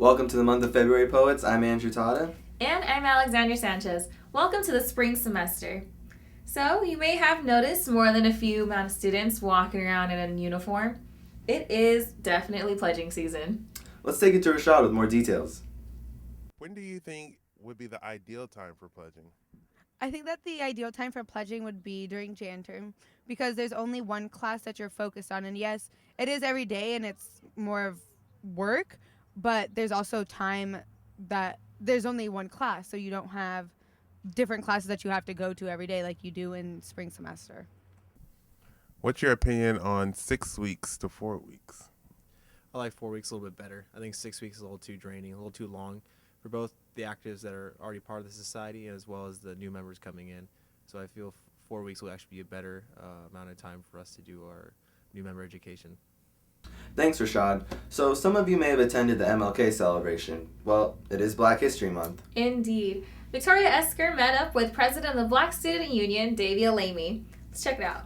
Welcome to the month of February, Poets. I'm Andrew Tata. And I'm Alexandra Sanchez. Welcome to the spring semester. So, you may have noticed more than a few amount of students walking around in a uniform. It is definitely pledging season. Let's take it to Rashad with more details. When do you think would be the ideal time for pledging? I think that the ideal time for pledging would be during Jan term because there's only one class that you're focused on. And yes, it is every day and it's more of work, but there's also time that there's only one class, so you don't have different classes that you have to go to every day like you do in spring semester. What's your opinion on 6 weeks to 4 weeks? I like 4 weeks a little bit better. I think 6 weeks is a little too draining, a little too long for both the actives that are already part of the society as well as the new members coming in. So I feel 4 weeks will actually be a better amount of time for us to do our new member education. Thanks, Rashad. So some of you may have attended the MLK celebration. Well, it is Black History Month. Indeed. Victoria Esker met up with President of the Black Student Union, Davia Lamy. Let's check it out.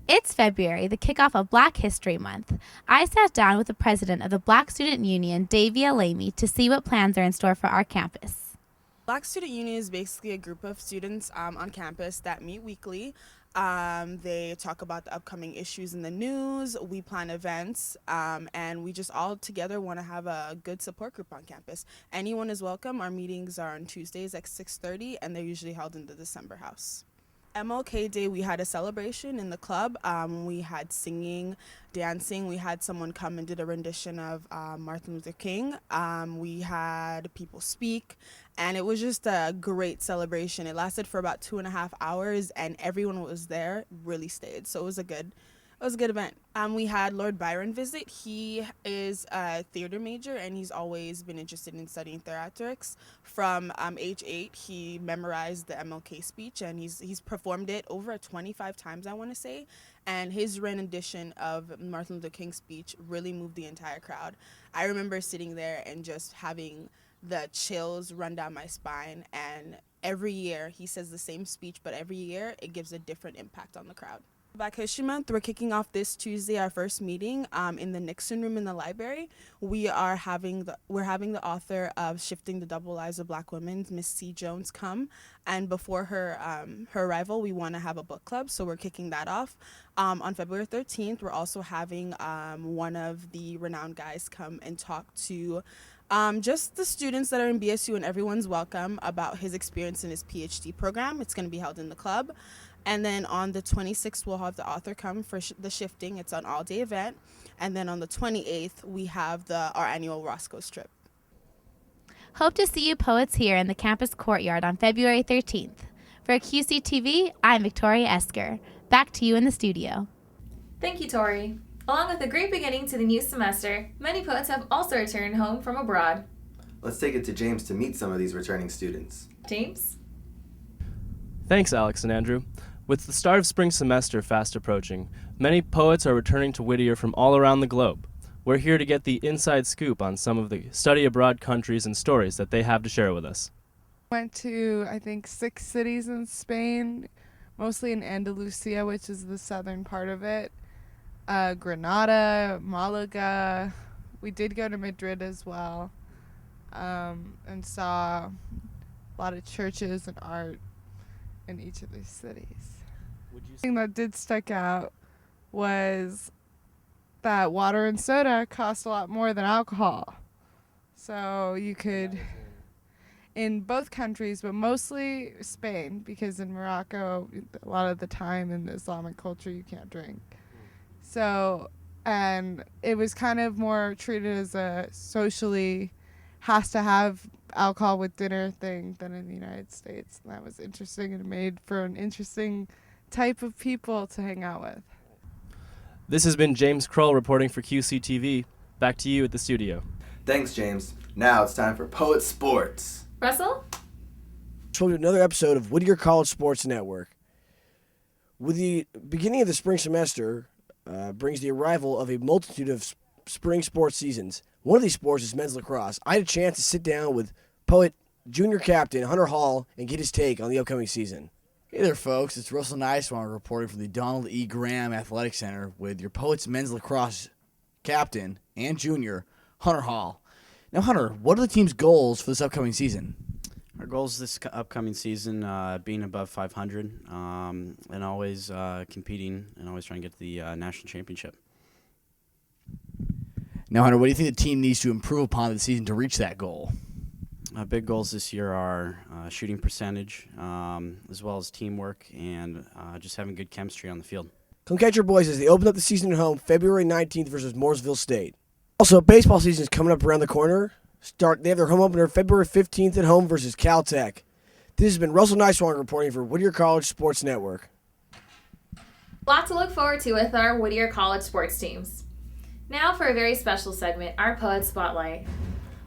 It's February, the kickoff of Black History Month. I sat down with the president of the Black Student Union, Davia Lamy, to see what plans are in store for our campus. Black Student Union is basically a group of students on campus that meet weekly. They talk about the upcoming issues in the news, we plan events, and we just all together want to have a good support group on campus. Anyone is welcome. Our meetings are on Tuesdays at 6:30, and they're usually held in the December house. MLK Day, we had a celebration in the club. We had singing, dancing. We had someone come and did a rendition of Martin Luther King. We had people speak, and it was just a great celebration. It lasted for about 2.5 hours, and everyone was there, really stayed. So it was a good event. We had Lord Byron visit. He is a theater major, and he's always been interested in studying theatrics. From age 8, he memorized the MLK speech, and he's performed it over 25 times, I want to say. And his rendition of Martin Luther King's speech really moved the entire crowd. I remember sitting there and just having the chills run down my spine. And every year, he says the same speech, but every year it gives a different impact on the crowd. Black History Month, we're kicking off this Tuesday our first meeting in the Nixon room in the library. We're having the author of Shifting the Double Lives of Black Women, Miss C. Jones, come, and before her arrival, we want to have a book club, so we're kicking that off. On February 13th, we're also having one of the renowned guys come and talk to just the students that are in BSU, and everyone's welcome, about his experience in his PhD program. It's going to be held in the club. And then on the 26th, we'll have the author come for the shifting. It's an all-day event. And then on the 28th, we have our annual Roscoe's trip. Hope to see you poets here in the campus courtyard on February 13th. For QCTV, I'm Victoria Esker. Back to you in the studio. Thank you, Tori. Along with a great beginning to the new semester, many poets have also returned home from abroad. Let's take it to James to meet some of these returning students. James? Thanks, Alex and Andrew. With the start of spring semester fast approaching, many poets are returning to Whittier from all around the globe. We're here to get the inside scoop on some of the study abroad countries and stories that they have to share with us. Went to, I think, 6 cities in Spain, mostly in Andalusia, which is the southern part of it. Granada, Malaga. We did go to Madrid as well, and saw a lot of churches and art in each of these cities. The thing that did stick out was that water and soda cost a lot more than alcohol. So you could, in both countries, but mostly Spain, because in Morocco, a lot of the time in the Islamic culture, you can't drink. So, and it was kind of more treated as a socially has to have alcohol with dinner thing than in the United States. And that was interesting and made for an interesting type of people to hang out with. This has been James Kroll reporting for QCTV. Back to you at the studio. Thanks, James. Now it's time for Poet Sports. Russell? Welcome to another episode of Whittier College Sports Network. With the beginning of the spring semester brings the arrival of a multitude of spring sports seasons. One of these sports is men's lacrosse. I had a chance to sit down with poet junior captain Hunter Hall and get his take on the upcoming season. Hey there, folks. It's Russell Niswanger reporting from the Donald E. Graham Athletic Center with your Poets men's lacrosse captain and junior, Hunter Hall. Now, Hunter, what are the team's goals for this upcoming season? Our goals this upcoming season, being above 500, and always competing and always trying to get to the national championship. Now, Hunter, what do you think the team needs to improve upon this season to reach that goal? Big goals this year are shooting percentage, as well as teamwork, and just having good chemistry on the field. Come catch your boys as they open up the season at home February 19th versus Mooresville State. Also, baseball season is coming up around the corner. They have their home opener February 15th at home versus Caltech. This has been Russell Niswanger reporting for Whittier College Sports Network. Lot to look forward to with our Whittier College sports teams. Now for a very special segment, our Poet Spotlight.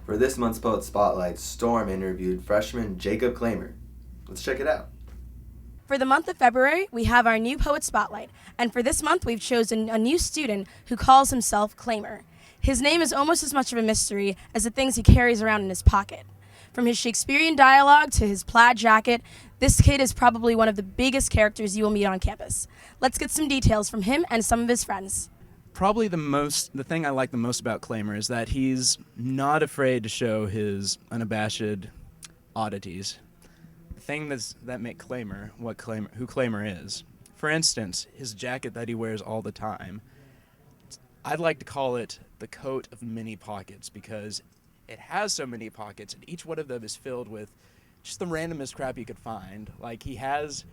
For this month's Poet Spotlight, Storm interviewed freshman Jacob Clamer. Let's check it out. For the month of February, we have our new Poet Spotlight, and for this month, we've chosen a new student who calls himself Clamer. His name is almost as much of a mystery as the things he carries around in his pocket. From his Shakespearean dialogue to his plaid jacket, this kid is probably one of the biggest characters you will meet on campus. Let's get some details from him and some of his friends. Probably the thing I like the most about Clamer is that he's not afraid to show his unabashed oddities. The thing that make Clamer who Clamer is. For instance, his jacket that he wears all the time. I'd like to call it the coat of many pockets because it has so many pockets and each one of them is filled with just the randomest crap you could find. Like he has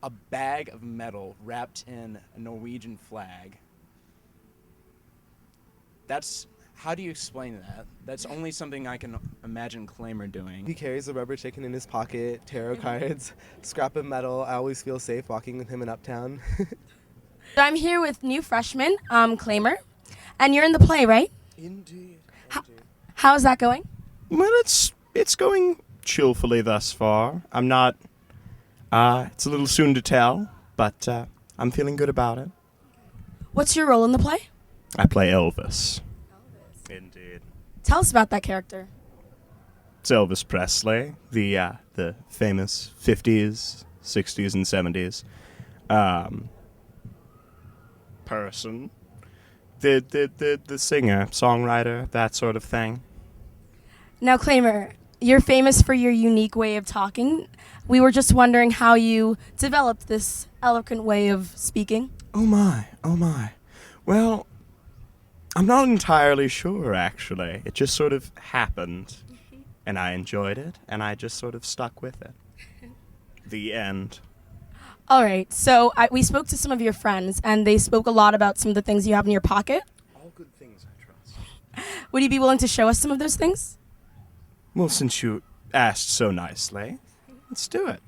a bag of metal wrapped in a Norwegian flag. How do you explain that? That's only something I can imagine Clamer doing. He carries a rubber chicken in his pocket, tarot cards, scrap of metal. I always feel safe walking with him in Uptown. I'm here with new freshman, Clamer, and you're in the play, right? Indeed. How's that going? Well, it's going chillfully thus far. I'm not. It's a little soon to tell, but I'm feeling good about it. What's your role in the play? I play Elvis. Indeed. Tell us about that character. It's Elvis Presley, the famous 50s, 60s, and 70s person. The singer, songwriter, that sort of thing. Now, Clamer, you're famous for your unique way of talking. We were just wondering how you developed this eloquent way of speaking. Oh my. Well, I'm not entirely sure, actually. It just sort of happened, and I enjoyed it, and I just sort of stuck with it. The end. All right, so we spoke to some of your friends, and they spoke a lot about some of the things you have in your pocket. All good things, I trust. Would you be willing to show us some of those things? Well, since you asked so nicely, let's do it.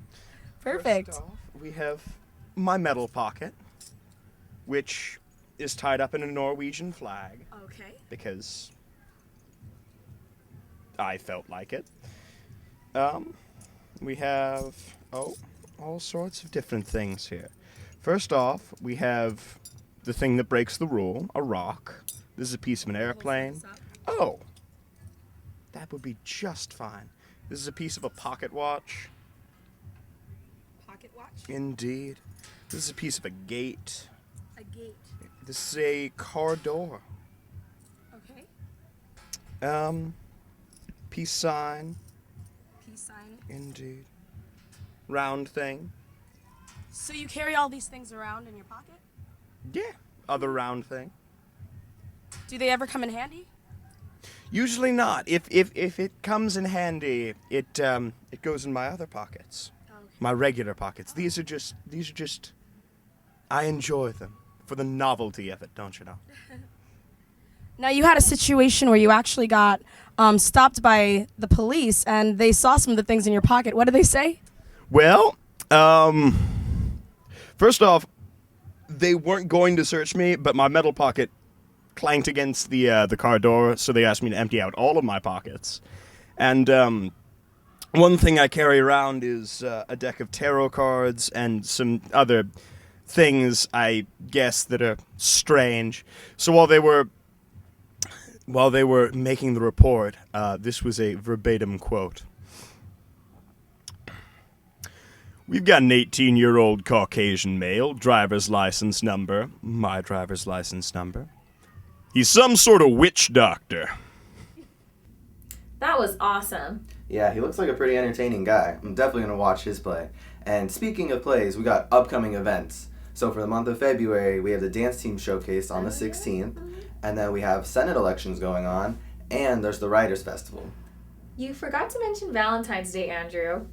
Perfect. First off, we have my metal pocket, which is tied up in a Norwegian flag. Okay. Because I felt like it. We have, all sorts of different things here. First off, we have the thing that breaks the rule, a rock. This is a piece of an airplane. Oh, that would be just fine. This is a piece of a pocket watch. Pocket watch? Indeed. This is a piece of a gate. A gate. This is a car door. Okay. Peace sign. Peace sign. Indeed. Round thing. So you carry all these things around in your pocket? Yeah. Other round thing. Do they ever come in handy? Usually not. If it comes in handy, it goes in my other pockets. Okay. My regular pockets. These are just I enjoy them for the novelty of it, don't you know? Now, you had a situation where you actually got stopped by the police, and they saw some of the things in your pocket. What did they say? Well, first off, they weren't going to search me, but my metal pocket clanked against the car door, so they asked me to empty out all of my pockets. And one thing I carry around is a deck of tarot cards and some other things, I guess, that are strange. So while they were making the report, this was a verbatim quote. We've got an 18-year-old Caucasian male, driver's license number, my driver's license number. He's some sort of witch doctor. That was awesome. Yeah, he looks like a pretty entertaining guy. I'm definitely going to watch his play. And speaking of plays, we got upcoming events. So for the month of February, we have the dance team showcase on the 16th, and then we have Senate elections going on, and there's the Writers Festival. You forgot to mention Valentine's Day, Andrew.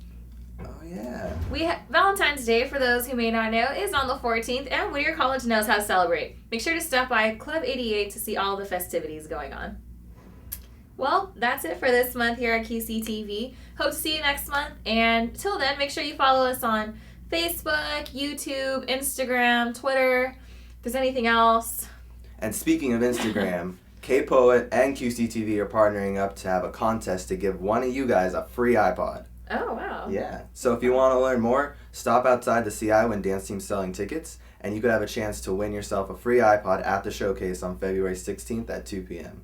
Oh, yeah. Valentine's Day, for those who may not know, is on the 14th, and Whittier College knows how to celebrate. Make sure to stop by Club 88 to see all the festivities going on. Well, that's it for this month here at QCTV. Hope to see you next month, and till then, make sure you follow us on Facebook, YouTube, Instagram, Twitter, if there's anything else. And speaking of Instagram, K-Poet and QCTV are partnering up to have a contest to give one of you guys a free iPod. Oh, wow. Yeah. So if you want to learn more, stop outside the CI when Dance Team's selling tickets, and you could have a chance to win yourself a free iPod at the showcase on February 16th at 2 p.m.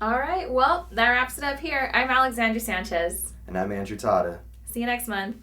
All right, well, that wraps it up here. I'm Alexandra Sanchez. And I'm Andrew Tata. See you next month.